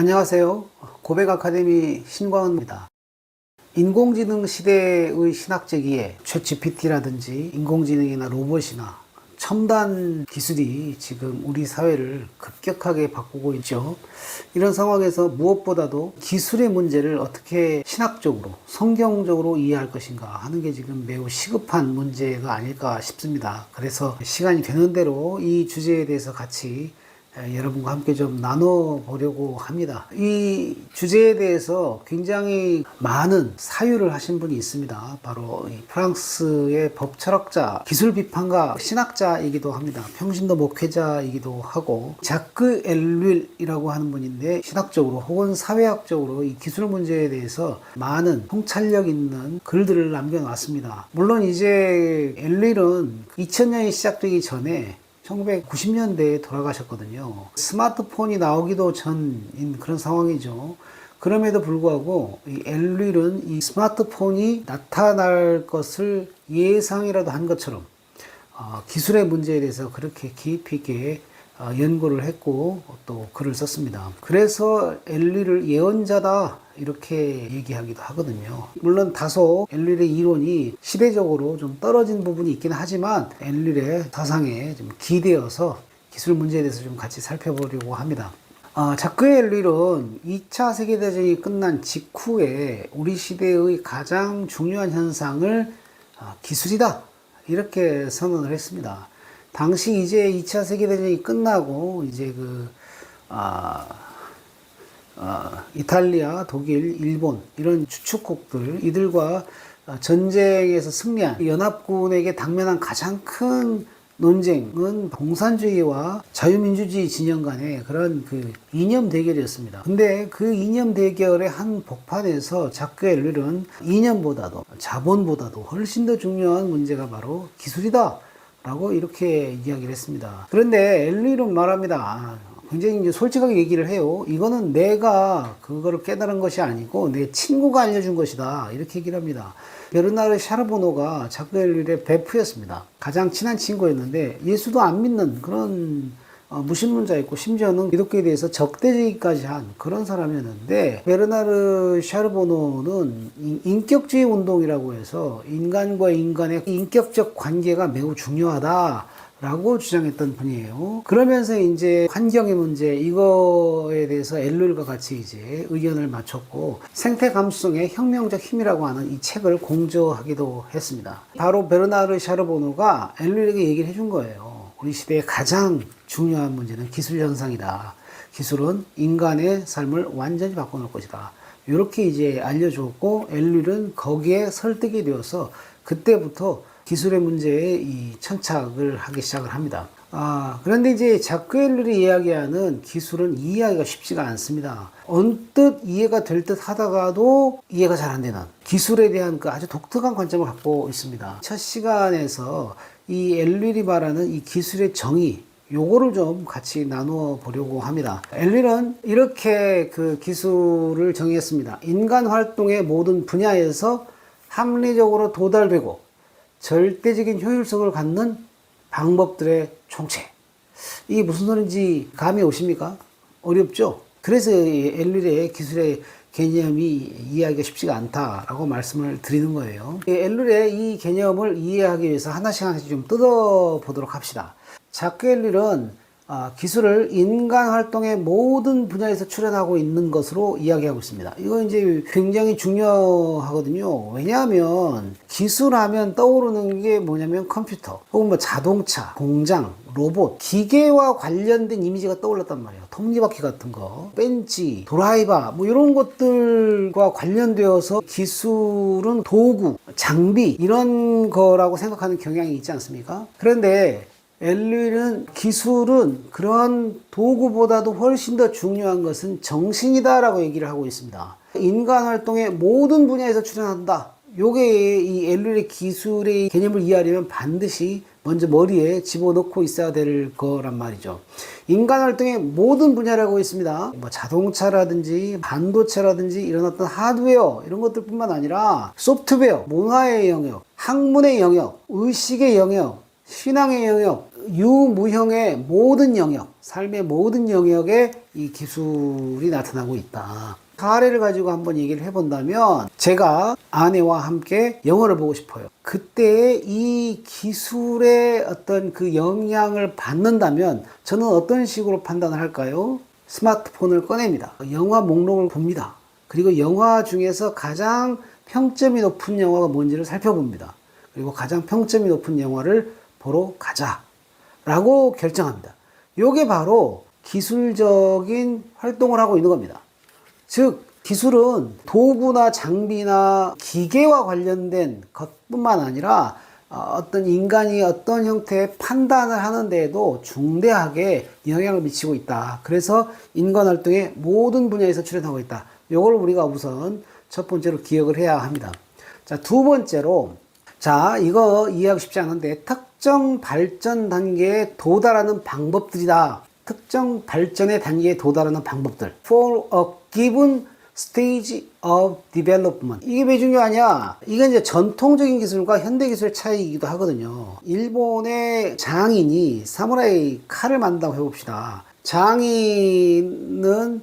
안녕하세요. 고백 아카데미 신광훈입니다. 인공지능 시대의 신학제기에 챗GPT라든지 인공지능이나 로봇이나 첨단 기술이 지금 우리 사회를 급격하게 바꾸고 있죠. 이런 상황에서 무엇보다도 기술의 문제를 어떻게 신학적으로, 성경적으로 이해할 것인가 하는 게 지금 매우 시급한 문제가 아닐까 싶습니다. 그래서 시간이 되는 대로 이 주제에 대해서 같이 여러분과 함께 좀 나눠보려고 합니다. 이 주제에 대해서 굉장히 많은 사유를 하신 분이 있습니다. 바로 이 프랑스의 법철학자, 기술비판가, 신학자이기도 합니다. 평신도 목회자이기도 하고 자크 엘윌이라고 하는 분인데 신학적으로 혹은 사회학적으로 이 기술 문제에 대해서 많은 통찰력 있는 글들을 남겨놨습니다. 물론 이제 엘윌은 2000년이 시작되기 전에 1990년대에 돌아가셨거든요. 스마트폰이 나오기도 전인 그런 상황이죠. 그럼에도 불구하고 이 엘윌은 이 스마트폰이 나타날 것을 예상이라도 한 것처럼 기술의 문제에 대해서 그렇게 깊이 있게 연구를 했고 또 글을 썼습니다. 그래서 엘윌을 예언자다 이렇게 얘기하기도 하거든요. 물론 다소 엘윌의 이론이 시대적으로 좀 떨어진 부분이 있긴 하지만 엘윌의 사상에 좀 기대어서 기술 문제에 대해서 좀 같이 살펴보려고 합니다. 자크 엘윌은 2차 세계대전이 끝난 직후에 우리 시대의 가장 중요한 현상을 기술이다 이렇게 선언을 했습니다. 당시 이제 2차 세계대전이 끝나고 이제 이탈리아, 독일, 일본 이런 주축국들 이들과 전쟁에서 승리한 연합군에게 당면한 가장 큰 논쟁은 공산주의와 자유민주주의 진영 간의 그런 이념 대결이었습니다. 근데 그 이념 대결의 한 복판에서 자크 엘윌은 이념보다도 자본보다도 훨씬 더 중요한 문제가 바로 기술이다 라고 이렇게 이야기를 했습니다. 그런데 엘윌은 말합니다. 굉장히 이제 솔직하게 얘기를 해요. 이거는 내가 그거를 깨달은 것이 아니고 내 친구가 알려준 것이다. 이렇게 얘기를 합니다. 베르나르 샤르보노가 자크 엘윌의 베프였습니다. 가장 친한 친구였는데 예수도 안 믿는 그런 무신론자였고 심지어는 기독교에 대해서 적대주의까지 한 그런 사람이었는데 베르나르 샤르보노는 인격주의 운동이라고 해서 인간과 인간의 인격적 관계가 매우 중요하다 라고 주장했던 분이에요. 그러면서 이제 환경의 문제 이거에 대해서 엘윌과 같이 이제 의견을 맞췄고 생태 감수성의 혁명적 힘이라고 하는 이 책을 공저하기도 했습니다. 바로 베르나르 샤르보노가 엘윌에게 얘기를 해준 거예요. 우리 시대의 가장 중요한 문제는 기술 현상이다. 기술은 인간의 삶을 완전히 바꿔놓을 것이다. 이렇게 이제 알려주었고 엘윌은 거기에 설득이 되어서 그때부터 기술의 문제에 이 천착을 하기 시작을 합니다. 그런데 이제 자크 엘윌이 이야기하는 기술은 이해하기가 쉽지가 않습니다. 언뜻 이해가 될 듯 하다가도 이해가 잘 안 되는 기술에 대한 그 아주 독특한 관점을 갖고 있습니다. 첫 시간에서 이 엘윌이 말하는 이 기술의 정의 요거를 좀 같이 나누어 보려고 합니다. 엘윌은 이렇게 그 기술을 정의했습니다. 인간 활동의 모든 분야에서 합리적으로 도달되고 절대적인 효율성을 갖는 방법들의 총체. 이게 무슨 소리인지 감이 오십니까? 어렵죠? 그래서 엘윌의 기술의 개념이 이해하기가 쉽지가 않다라고 말씀을 드리는 거예요. 엘윌의 이 개념을 이해하기 위해서 하나씩 좀 뜯어보도록 합시다. 자크 엘윌은 기술을 인간 활동의 모든 분야에서 출현하고 있는 것으로 이야기하고 있습니다. 이거 이제 굉장히 중요하거든요. 왜냐하면 기술하면 떠오르는 게 뭐냐면 컴퓨터, 혹은 뭐 자동차, 공장, 로봇, 기계와 관련된 이미지가 떠올랐단 말이에요. 톱니바퀴 같은 거, 벤치, 드라이버, 뭐 이런 것들과 관련되어서 기술은 도구, 장비 이런 거라고 생각하는 경향이 있지 않습니까? 그런데 엘윌은 기술은 그런 도구보다도 훨씬 더 중요한 것은 정신이다라고 얘기를 하고 있습니다. 인간 활동의 모든 분야에서 출현한다. 요게 이 엘윌의 기술의 개념을 이해하려면 반드시 먼저 머리에 집어넣고 있어야 될 거란 말이죠. 인간 활동의 모든 분야라고 있습니다. 뭐 자동차라든지 반도체라든지 이런 어떤 하드웨어 이런 것들 뿐만 아니라 소프트웨어, 문화의 영역, 학문의 영역, 의식의 영역, 신앙의 영역, 유무형의 모든 영역, 삶의 모든 영역에 이 기술이 나타나고 있다. 사례를 가지고 한번 얘기를 해본다면, 제가 아내와 함께 영화를 보고 싶어요. 그때 이 기술의 어떤 그 영향을 받는다면 저는 어떤 식으로 판단을 할까요? 스마트폰을 꺼냅니다. 영화 목록을 봅니다. 그리고 영화 중에서 가장 평점이 높은 영화가 뭔지를 살펴봅니다. 그리고 가장 평점이 높은 영화를 보러 가자 라고 결정합니다. 이게 바로 기술적인 활동을 하고 있는 겁니다. 즉, 기술은 도구나 장비나 기계와 관련된 것뿐만 아니라 어떤 인간이 어떤 형태의 판단을 하는 데에도 중대하게 영향을 미치고 있다. 그래서 인간 활동의 모든 분야에서 출현하고 있다. 이걸 우리가 우선 첫 번째로 기억을 해야 합니다. 자, 두 번째로, 자, 이거 이해하기 쉽지 않은데, 특정 발전 단계에 도달하는 방법들이다. 특정 발전의 단계에 도달하는 방법들. For a given stage of development. 이게 왜 중요하냐? 이건 이제 전통적인 기술과 현대 기술의 차이이기도 하거든요. 일본의 장인이 사무라이 칼을 만든다고 해봅시다. 장인은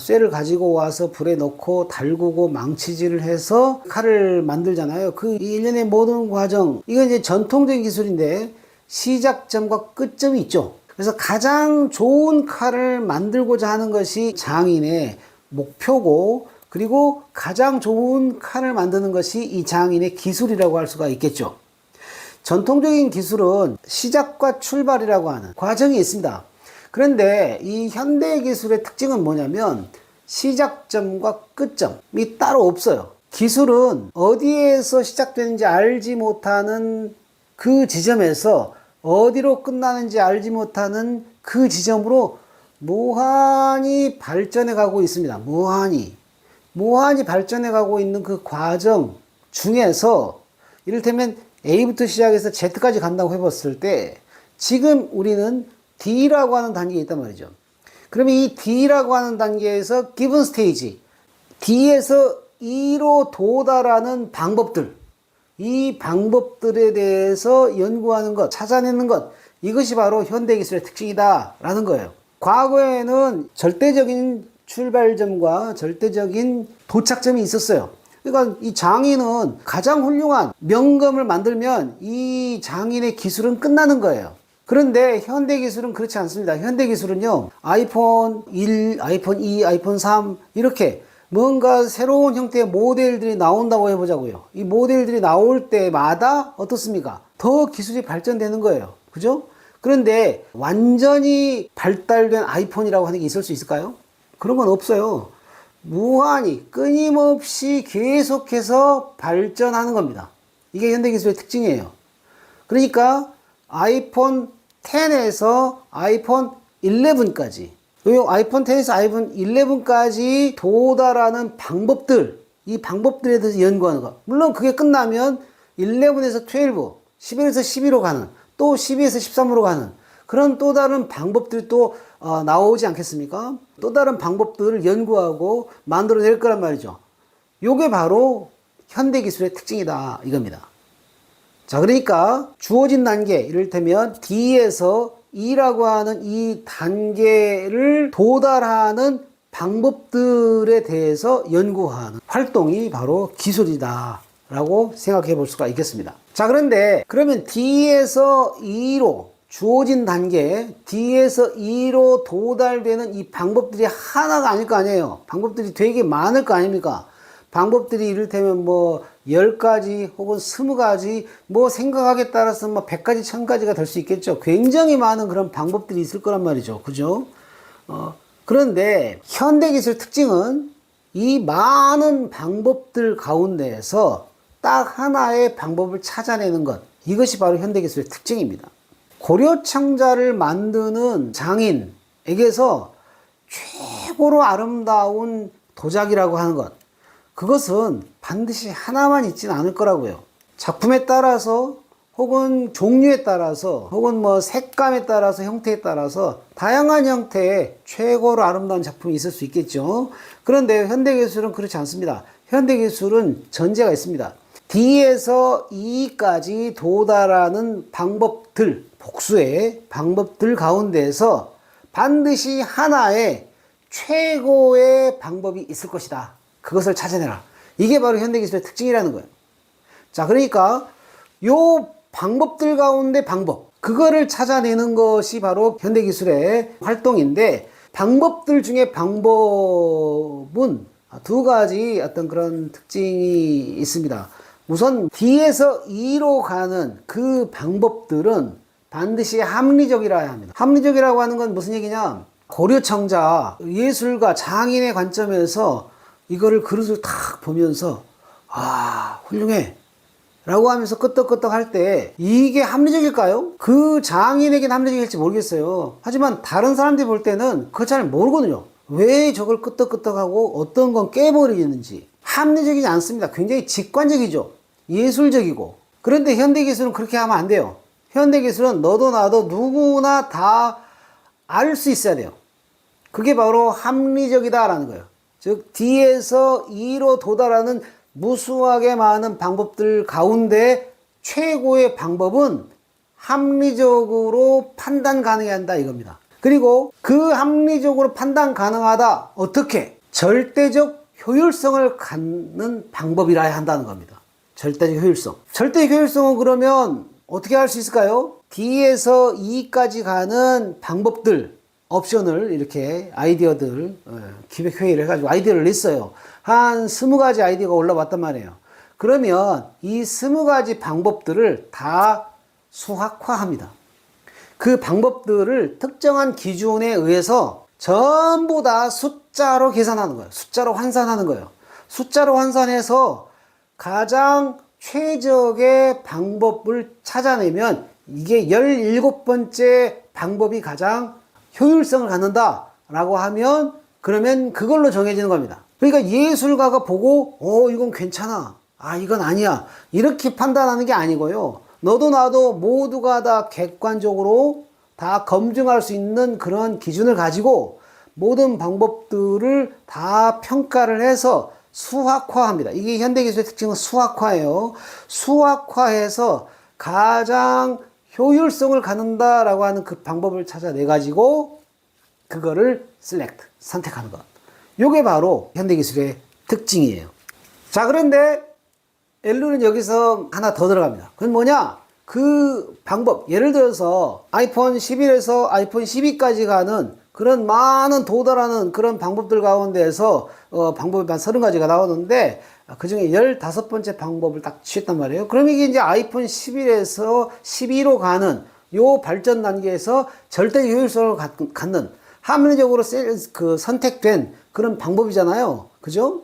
쇠를 가지고 와서 불에 넣고 달구고 망치질을 해서 칼을 만들잖아요. 그 일련의 모든 과정, 이건 이제 전통적인 기술인데 시작점과 끝점이 있죠. 그래서 가장 좋은 칼을 만들고자 하는 것이 장인의 목표고, 그리고 가장 좋은 칼을 만드는 것이 이 장인의 기술이라고 할 수가 있겠죠. 전통적인 기술은 시작과 출발이라고 하는 과정이 있습니다. 그런데 이 현대 기술의 특징은 뭐냐면 시작점과 끝점이 따로 없어요. 기술은 어디에서 시작되는지 알지 못하는 그 지점에서 어디로 끝나는지 알지 못하는 그 지점으로 무한히 발전해 가고 있습니다. 무한히 발전해 가고 있는 그 과정 중에서, 이를테면 A부터 시작해서 Z까지 간다고 해봤을 때 지금 우리는 D라고 하는 단계에 있단 말이죠. 그러면 이 D라고 하는 단계에서 given stage, D에서 E로 도달하는 방법들, 이 방법들에 대해서 연구하는 것, 찾아내는 것, 이것이 바로 현대기술의 특징이다 라는 거예요. 과거에는 절대적인 출발점과 절대적인 도착점이 있었어요. 그러니까 이 장인은 가장 훌륭한 명검을 만들면 이 장인의 기술은 끝나는 거예요. 그런데 현대 기술은 그렇지 않습니다. 현대 기술은요, 아이폰 1, 아이폰 2, 아이폰 3 이렇게 뭔가 새로운 형태의 모델들이 나온다고 해보자고요. 이 모델들이 나올 때마다 어떻습니까? 더 기술이 발전되는 거예요. 그죠? 그런데 완전히 발달된 아이폰이라고 하는 게 있을 수 있을까요? 그런 건 없어요. 무한히 끊임없이 계속해서 발전하는 겁니다. 이게 현대기술의 특징이에요. 그러니까 아이폰 10에서 아이폰 11까지, 아이폰 10에서 아이폰 11까지 도달하는 방법들, 이 방법들에 대해서 연구하는 것. 물론 그게 끝나면 11에서 12, 11에서 12로 가는, 또 12에서 13으로 가는 그런 또 다른 방법들이 또 나오지 않겠습니까? 또 다른 방법들을 연구하고 만들어낼 거란 말이죠. 요게 바로 현대기술의 특징이다 이겁니다. 자, 그러니까 주어진 단계, 이를테면 D에서 E라고 하는 이 단계를 도달하는 방법들에 대해서 연구하는 활동이 바로 기술이다 라고 생각해 볼 수가 있겠습니다. 자, 그런데 그러면 D에서 E로 주어진 단계, D에서 E로 도달되는 이 방법들이 하나가 아닐 거 아니에요. 방법들이 되게 많을 거 아닙니까? 방법들이 이를테면 뭐 10가지 혹은 20가지, 뭐 생각하기에 따라서 뭐 100가지, 1000가지가 될 수 있겠죠. 굉장히 많은 그런 방법들이 있을 거란 말이죠. 그죠? 그런데 현대기술 특징은 이 많은 방법들 가운데에서 딱 하나의 방법을 찾아내는 것, 이것이 바로 현대기술의 특징입니다. 고려창자를 만드는 장인에게서 최고로 아름다운 도자기라고 하는 것, 그것은 반드시 하나만 있지는 않을 거라고요. 작품에 따라서 혹은 종류에 따라서 혹은 뭐 색감에 따라서 형태에 따라서 다양한 형태의 최고로 아름다운 작품이 있을 수 있겠죠. 그런데 현대기술은 그렇지 않습니다. 현대기술은 전제가 있습니다. D에서 E까지 도달하는 방법들, 복수의 방법들 가운데서 반드시 하나의 최고의 방법이 있을 것이다. 그것을 찾아내라. 이게 바로 현대기술의 특징이라는 거예요. 자, 그러니까 요 방법들 가운데 방법, 그거를 찾아내는 것이 바로 현대기술의 활동인데, 방법들 중에 방법은 두 가지 어떤 그런 특징이 있습니다. 우선 D에서 E로 가는 그 방법들은 반드시 합리적이라야 합니다. 합리적이라고 하는 건 무슨 얘기냐? 고려청자, 예술가, 장인의 관점에서 이거를 그릇을 탁 보면서 아, 훌륭해 라고 하면서 끄떡끄떡 할 때 이게 합리적일까요? 그 장인에게는 합리적일지 모르겠어요. 하지만 다른 사람들이 볼 때는 그거 잘 모르거든요. 왜 저걸 끄떡끄떡하고 어떤 건 깨버리겠는지. 합리적이지 않습니다. 굉장히 직관적이죠. 예술적이고. 그런데 현대기술은 그렇게 하면 안 돼요. 현대기술은 너도 나도 누구나 다 알 수 있어야 돼요. 그게 바로 합리적이다라는 거예요. 즉 D에서 E로 도달하는 무수하게 많은 방법들 가운데 최고의 방법은 합리적으로 판단 가능해야 한다 이겁니다. 그리고 그 합리적으로 판단 가능하다. 어떻게? 절대적 효율성을 갖는 방법이라야 한다는 겁니다. 절대적 효율성. 절대 효율성은 그러면 어떻게 할 수 있을까요? D에서 E까지 가는 방법들, 옵션을 이렇게 아이디어들 기획회의를 해가지고 아이디어를 냈어요. 한 20가지 아이디어가 올라왔단 말이에요. 그러면 이 20가지 방법들을 다 수학화합니다. 그 방법들을 특정한 기준에 의해서 전부 다 숫자로 계산하는 거예요. 숫자로 환산하는 거예요. 숫자로 환산해서 가장 최적의 방법을 찾아내면 이게 17번째 방법이 가장 효율성을 갖는다 라고 하면 그러면 그걸로 정해지는 겁니다. 그러니까 예술가가 보고 이건 괜찮아, 이건 아니야 이렇게 판단하는 게 아니고요. 너도 나도 모두가 다 객관적으로 다 검증할 수 있는 그런 기준을 가지고 모든 방법들을 다 평가를 해서 수학화합니다. 이게 현대기술의 특징은 수학화예요. 수학화해서 가장 효율성을 갖는다라고 하는 그 방법을 찾아내 가지고 그거를 select, 선택하는 것. 요게 바로 현대기술의 특징이에요. 자, 그런데 엘루는 여기서 하나 더 들어갑니다. 그건 뭐냐? 그 방법, 예를 들어서 아이폰 11에서 아이폰 12까지 가는 그런 많은 도달하는 그런 방법들 가운데에서 방법이 한 30가지가 나오는데 그 중에 15번째 방법을 딱 취했단 말이에요. 그럼 이게 이제 아이폰 11에서 12로 가는 요 발전 단계에서 절대 효율성을 갖는 합리적으로 선택된 그런 방법이잖아요. 그죠?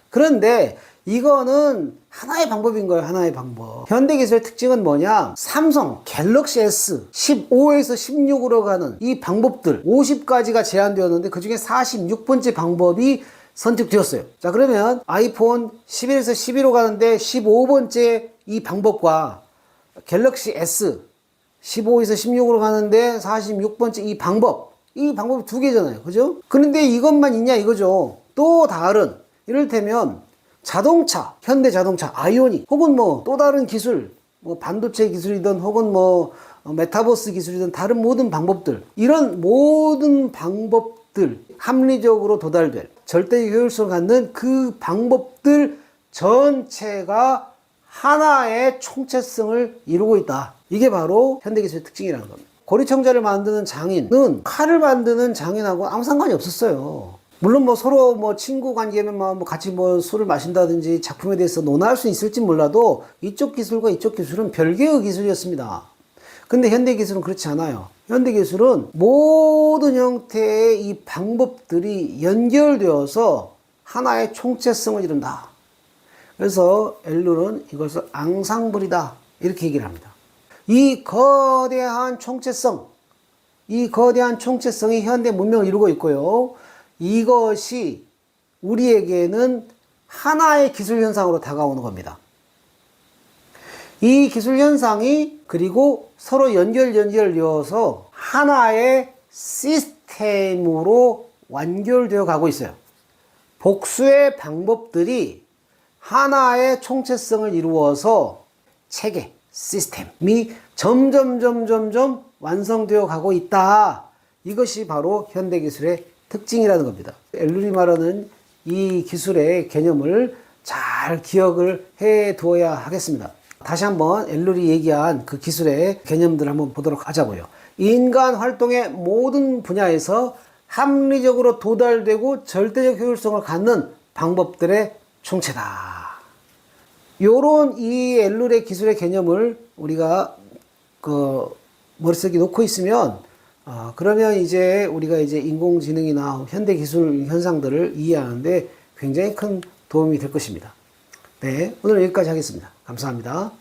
그런데 이거는 하나의 방법인 거예요. 하나의 방법. 현대기술의 특징은 뭐냐? 삼성 갤럭시 S 15에서 16으로 가는 이 방법들 50가지가 제한되었는데 그 중에 46번째 방법이 선택되었어요. 자, 그러면 아이폰 11에서 12로 가는데 15번째 이 방법과 갤럭시 S 15에서 16으로 가는데 46번째 이 방법이 두 개잖아요. 그죠? 그런데 이것만 있냐 이거죠. 또 다른, 이를테면 자동차, 현대자동차, 아이오닉, 혹은 뭐 또 다른 기술, 뭐 반도체 기술이든 혹은 뭐 메타버스 기술이든 다른 모든 방법들, 이런 모든 방법들, 합리적으로 도달될 절대 효율성을 갖는 그 방법들 전체가 하나의 총체성을 이루고 있다. 이게 바로 현대기술의 특징이라는 겁니다. 고리청자를 만드는 장인은 칼을 만드는 장인하고 아무 상관이 없었어요. 물론 뭐 서로 뭐 친구 관계면 뭐 같이 뭐 술을 마신다든지 작품에 대해서 논할 수 있을지 몰라도 이쪽 기술과 이쪽 기술은 별개의 기술이었습니다. 근데 현대기술은 그렇지 않아요. 현대기술은 모든 형태의 이 방법들이 연결되어서 하나의 총체성을 이룬다. 그래서 엘룰은 이것을 앙상블이다 이렇게 얘기를 합니다. 이 거대한 총체성이 현대 문명을 이루고 있고요. 이것이 우리에게는 하나의 기술 현상으로 다가오는 겁니다. 이 기술 현상이 그리고 서로 연결되어서 하나의 시스템으로 완결되어 가고 있어요. 복수의 방법들이 하나의 총체성을 이루어서 체계, 시스템이 점점 완성되어 가고 있다. 이것이 바로 현대기술의 특징이라는 겁니다. 엘룰이 말하는 이 기술의 개념을 잘 기억을 해 두어야 하겠습니다. 다시 한번 엘룰이 얘기한 그 기술의 개념들을 한번 보도록 하자고요. 인간 활동의 모든 분야에서 합리적으로 도달되고 절대적 효율성을 갖는 방법들의 총체다. 요런 이 엘룰의 기술의 개념을 우리가 그 머릿속에 놓고 있으면 그러면 이제 우리가 이제 인공지능이나 현대 기술 현상들을 이해하는데 굉장히 큰 도움이 될 것입니다. 네, 오늘 여기까지 하겠습니다. 감사합니다.